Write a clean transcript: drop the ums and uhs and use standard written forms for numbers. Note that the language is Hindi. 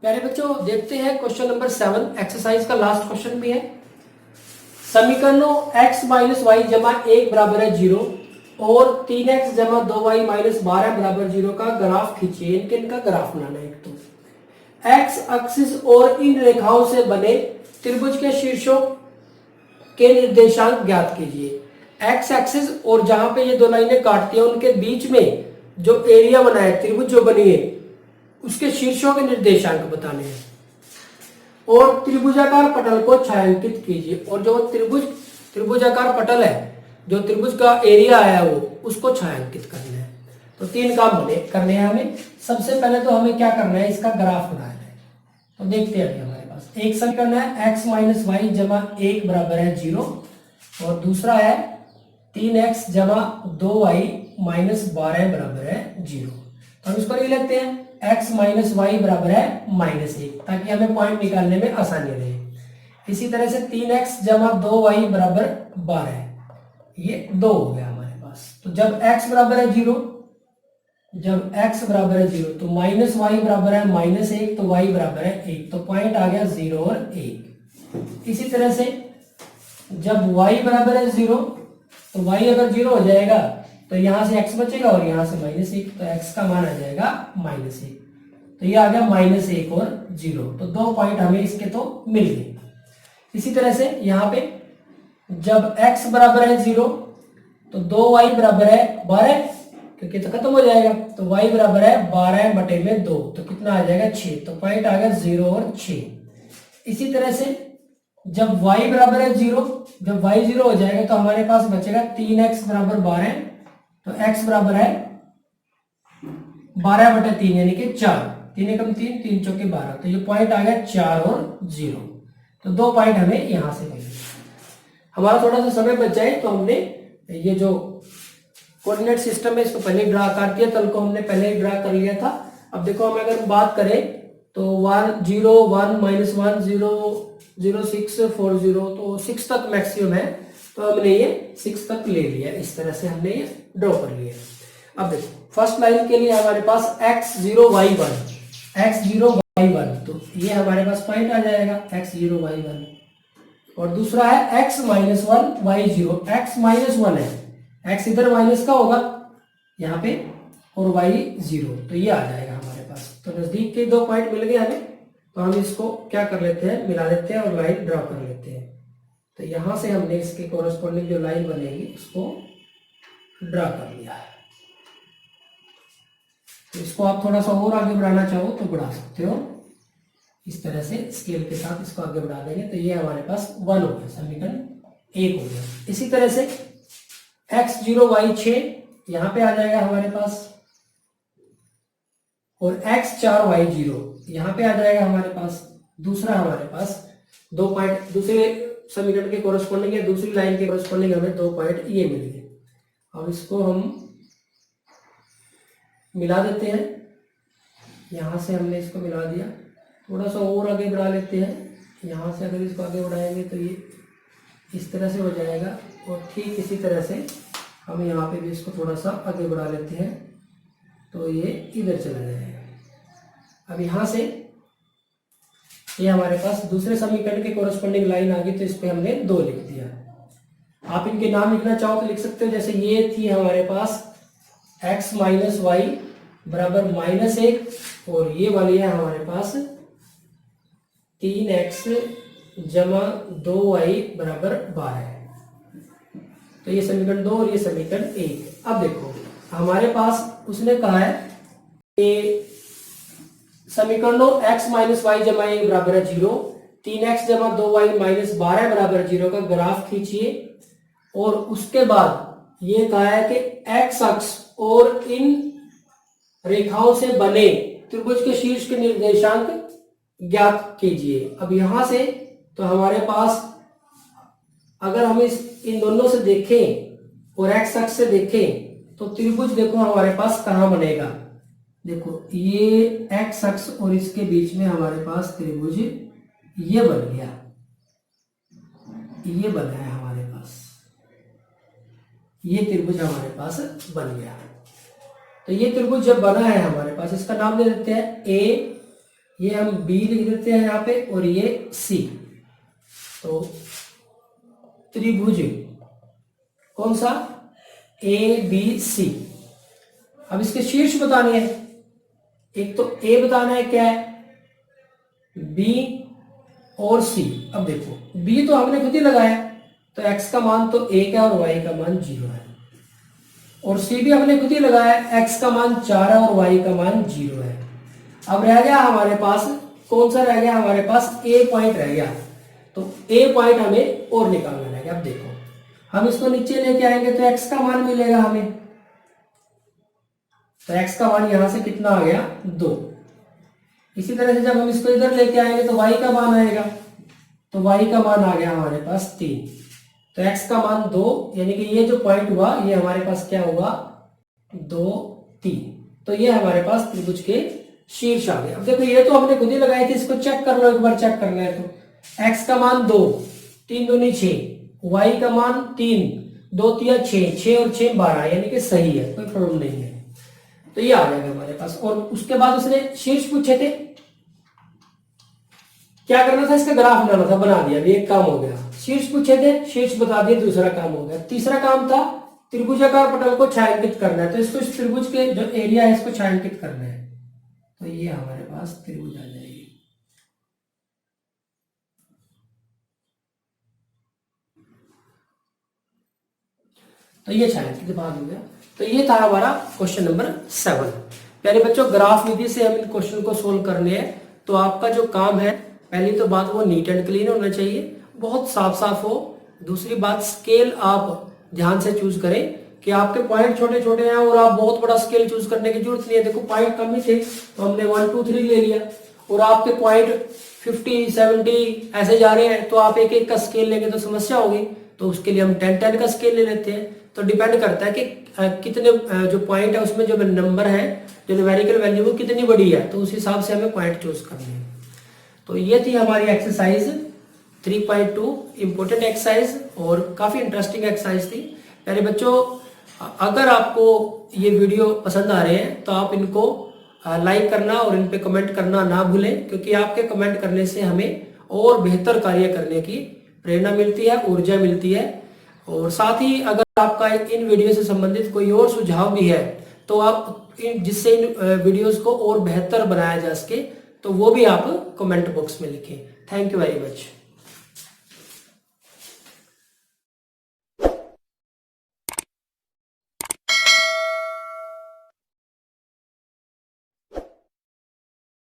प्यारे बच्चों, देखते हैं क्वेश्चन नंबर 7 एक्सरसाइज का लास्ट क्वेश्चन भी है। समीकरणों x माइनस वाई जमा 1 बराबर है 0 और 3x जमा 2y माइनस 12 बराबर 0 का ग्राफ खींचिए। इनका ग्राफ बनाना है। एक तो x एक्सिस और इन रेखाओं से बने त्रिभुज के शीर्षों के निर्देशांक ज्ञात कीजिए। x एक्सिस और जहां पे ये दो लाइनें काटती हैं उनके बीच में जो एरिया बना है, त्रिभुज जो बनी है, उसके शीर्षों के निर्देशांक बताने हैं और त्रिभुजाकार पटल को छायांकित कीजिए। और जो त्रिभुजाकार पटल है, जो त्रिभुज का एरिया है वो उसको छायांकित करना है। तो 3 काम करने हैं हमें। सबसे पहले तो हमें क्या करना है, इसका ग्राफ बनाना है। तो देखते हैं अभी हमारे पास एक समीकरण है x माइनस वाई जमा 1 बराबर है 0 और दूसरा है 3x जमा 2y माइनस 12 बराबर है 0। तो हम इसको लिख लेते हैं x माइनस वाई बराबर है -1 ताकि हमें पॉइंट निकालने में आसानी रहे। इसी तरह से 3x जमा 2y बराबर 12, ये 2 हो गया हमारे पास। तो जब x बराबर है 0, जब x बराबर है 0 तो माइनस वाई बराबर है -1 तो y बराबर है 1, तो पॉइंट आ गया 0 और 1। इसी तरह से जब y बराबर है 0 तो y अगर 0 हो जाएगा तो यहां से x बचेगा और यहां से -1, तो x का मान आ जाएगा -1। तो ये आ गया -1 और 0, तो 2 पॉइंट हमें इसके तो मिल गए। इसी तरह से यहाँ पे जब x बराबर है 0 तो 2y बराबर है 12, क्योंकि तो खत्म हो जाएगा, तो y बराबर है 12 बटे में 2, तो कितना आ जाएगा 6, तो पॉइंट आ गया 0 और 6। इसी तरह से जब y बराबर है 0, जब y 0 हो जाएगा तो हमारे पास बचेगा 3x बराबर 12, तो x बराबर है 12 बटे 3 यानी कि 4, 3 एकम 3, 3 चौके 12, तो ये पॉइंट आ गया 4 और 0। तो 2 पॉइंट हमें यहां से मिले। हमारा थोड़ा सा समय बच जाए तो हमने ये जो कोऑर्डिनेट सिस्टम है इसको पहले ड्रा कर दिया, तल को हमने पहले ही ड्रा कर लिया था। अब देखो हम अगर बात करें तो 1 0 1 -1 0 0 6 4 0, तो 6 तक मैक्सिमम है, तो हमने ये 6 तक ले लिया। इस तरह से हमने ये ड्रॉ कर लिया। अब देखो फर्स्ट लाइन के लिए हमारे पास x0 y1, x0 y1, तो ये हमारे पास पॉइंट आ जाएगा x0 y1। और दूसरा है x -1 y0, x -1 है, x इधर माइनस का होगा यहाँ पे और y 0, तो ये आ जाएगा हमारे पास। तो नजदीक के 2 पॉइंट मिल गए हमें, तो हम इसको क्या कर लेते हैं, मिला देते हैं और लाइन ड्रॉ कर लेते हैं। तो यहां से हमने इसके कोरस्पॉन्डिंग जो लाइन बनेगी उसको ड्रॉ कर लिया है। तो इसको आप थोड़ा सा और आगे बढ़ाना चाहो तो बढ़ा सकते हो, इस तरह से स्केल के साथ इसको आगे बढ़ा देंगे तो ये हमारे पास 1 हो गया, समीकरण 1 हो गया। इसी तरह से x0 y6 यहां पे आ जाएगा हमारे पास, और x4 y0 यहां पे आ जाएगा हमारे पास। दूसरा हमारे पास 2 पॉइंट दूसरे समीकरण के कोरस्पॉन्डिंग या दूसरी लाइन के कोरस्पॉन्डिंग हमें 2 पॉइंट ये मिल गए। अब इसको हम मिला देते हैं, यहां से हमने इसको मिला दिया, थोड़ा सा और आगे बढ़ा लेते हैं। यहां से अगर इसको आगे बढ़ाएंगे तो ये इस तरह से हो जाएगा, और ठीक इसी तरह से हम यहाँ पे भी इसको थोड़ा सा आगे बढ़ा लेते हैं तो ये इधर चला जाएगा। अब यहाँ से ये हमारे पास दूसरे समीकरण के कोरस्पॉन्डिंग लाइन आ गई, तो इस पे हमने 2 लिख दिया। आप इनके नाम लिखना चाहो तो लिख सकते हो, जैसे ये थी हमारे पास x माइनस वाई बराबर -1 और ये वाली है हमारे पास 3x जमा 2y बराबर 12। तो ये समीकरण 2 और ये समीकरण 1। अब देखो हमारे पास उसने कहा है कि समीकरणों x माइनस वाई जमा 1 बराबर है 0, 3x जमा 2y माइनस 12 बराबर 0 का ग्राफ खींचिए। और उसके बाद ये कहा है कि x अक्ष और इन रेखाओं से बने त्रिभुज के शीर्ष के निर्देशांक ज्ञात कीजिए। अब यहां से तो हमारे पास अगर हम इन दोनों से देखें और x अक्ष से देखें तो त्रिभुज देखो हमारे पास कहां बनेगा। देखो ये x अक्ष और इसके बीच में हमारे पास त्रिभुज ये बन गया, ये बना है हमारे पास, ये त्रिभुज हमारे पास बन गया। तो ये त्रिभुज जब बना है हमारे पास, इसका नाम दे देते हैं ए ये हम बी लिख देते हैं यहाँ पे और ये सी। तो त्रिभुज कौन सा, ए बी सी। अब इसके शीर्ष बताने हैं, एक तो ए बताना है क्या है, बी और सी। अब देखो बी तो हमने खुद ही लगाया, तो x का मान तो 1 है और y का मान 0 है, और सी भी हमने खुद ही लगाया, x का मान 4 है और y का मान 0 है। अब रह गया हमारे पास कौन सा रह गया, हमारे पास ए पॉइंट रह गया। तो ए पॉइंट हमें और निकालना रहेगा। अब देखो हम इसको नीचे लेके आएंगे तो x का मान मिलेगा हमें, तो x का मान यहां से कितना आ गया 2। इसी तरह से जब हम इसको इधर लेके आएंगे तो y का मान आएगा, तो y का मान आ गया हमारे पास 3। तो x का मान 2, यानी कि ये जो पॉइंट हुआ ये हमारे पास क्या होगा 2 3। तो ये हमारे पास त्रिभुज के शीर्ष आ गए। अब देखो ये तो हमने खुद ही लगाए थे, इसको चेक कर लो, एक बार चेक करना है तो x का मान 2, 3 दूनी 6, y का मान 3, 2 3 6, 6 और 6 12, यानी कि सही है, कोई प्रॉब्लम नहीं है। तो ये आ जाएगा हमारे पास। और उसके बाद उसने शीर्ष पूछे थे, क्या करना था, इसका ग्राफ बनाना था, बना दिया, अभी एक काम हो गया। शीर्ष पूछे थे, शीर्ष बता दिए, दूसरा काम हो गया। तीसरा काम था त्रिभुजाकार पटल को छायांकित करना है, तो इसको इस त्रिभुज के जो एरिया है इसको छायांकित करना है। तो ये हमारे पास त्रिभुज आ जाएगी। तो ये छायांकित भाग हो गया। तो ये था हमारा क्वेश्चन नंबर 7। प्यारे बच्चों, ग्राफ विधि से हम इन क्वेश्चन को सोल्व करने हैं। तो आपका जो काम है, पहली तो बात वो नीट एंड क्लीन होना चाहिए, बहुत साफ साफ हो। दूसरी बात स्केल आप ध्यान से चूज करें कि आपके पॉइंट छोटे छोटे हैं और आप बहुत बड़ा स्केल चूज करने की जरूरत नहीं है। देखो पॉइंट कम ही थे तो हमने 1 2 3 ले लिया, और आपके पॉइंट 50 70 ऐसे जा रहे हैं तो आप एक एक का स्केल लेंगे तो समस्या होगी। तो उसके लिए हम 10 10 का स्केल ले लेते हैं। तो डिपेंड करता है कि कितने जो पॉइंट है उसमें जो नंबर है, जो न्यूमेरिकल वैल्यू वो कितनी बड़ी है, तो उस हिसाब से हमें पॉइंट चूज करने हैं। तो ये थी हमारी एक्सरसाइज 3.2 इंपॉर्टेंट एक्सरसाइज, और काफी इंटरेस्टिंग एक्सरसाइज थी। प्यारे बच्चों, अगर आपको ये वीडियो पसंद आ रहे हैं तो आप इनको लाइक करना और इन पे कमेंट करना ना भूलें, क्योंकि आपके कमेंट करने से हमें और बेहतर कार्य करने की प्रेरणा मिलती है, ऊर्जा मिलती है। और साथ ही अगर आपका इन वीडियो से संबंधित कोई और सुझाव भी है तो आप जिससे इन वीडियोस को और बेहतर बनाया जा सके, तो वो भी आप कमेंट बॉक्स में लिखें। Thank you very much.